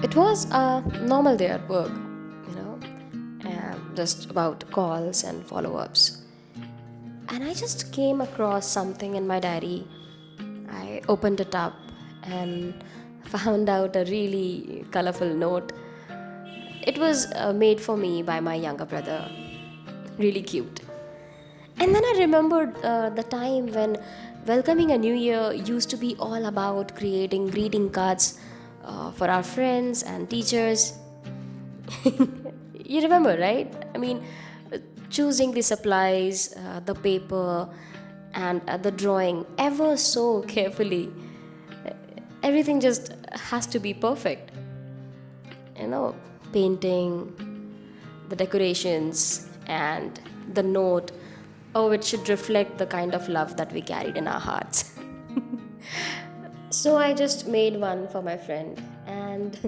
It was a normal day at work, just about calls and follow ups. And I just came across something in my diary. I opened it up and found out a really colorful note. It was made for me by my younger brother. Really cute. And then I remembered the time when welcoming a new year used to be all about creating greeting cards for our friends and teachers. You remember, right? I mean, choosing the supplies, the paper, and the drawing ever so carefully. Everything just has to be perfect. You know, painting, the decorations, and the note. Oh, it should reflect the kind of love that we carried in our hearts. So I just made one for my friend, and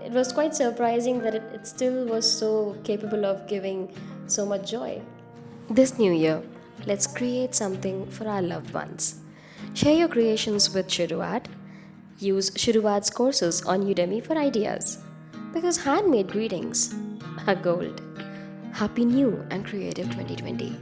it was quite surprising that it still was so capable of giving so much joy. This new year, let's create something for our loved ones. Share your creations with Shuruat. Use Shuruat's courses on Udemy for ideas. Because handmade greetings are gold. Happy New and Creative 2020.